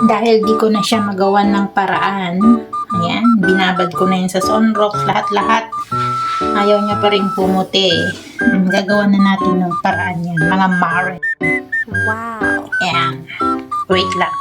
Dahil di ko na siya magawan ng paraan, ayan, binabad ko na yun sa sunrock, lahat-lahat. Ayaw niya pa rin pumuti. Gagawa na natin ng paraan yan, mga mare. Wow! Ayan, wait lang.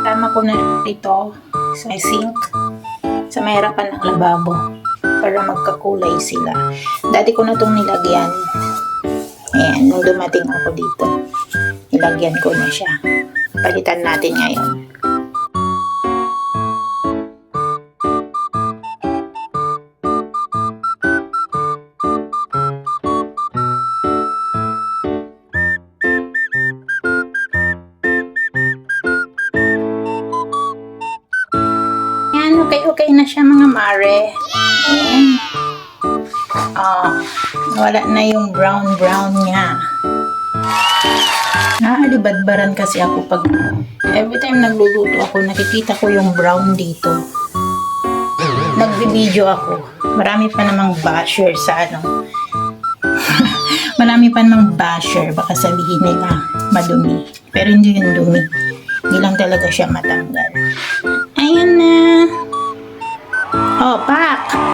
Tama ko na ito sa sink, sa may harapan ng lababo para magkakulay sila. Dati ko na itong nilagyan. Ayan, nung dumating ako dito, nilagyan ko na siya. Palitan natin ngayon. Okay na siya mga mare. Ayan. Wala na yung brown niya. Naalibadbaran kasi ako pag every time nagluluto ako, nakikita ko yung brown dito. Nagbi-video ako. Marami pa namang basher sa ano. Marami pa namang basher. Baka sabihin nila madumi. Pero hindi yung dumi. Hindi lang talaga siya matanggal. Ayan na. Oh, pak!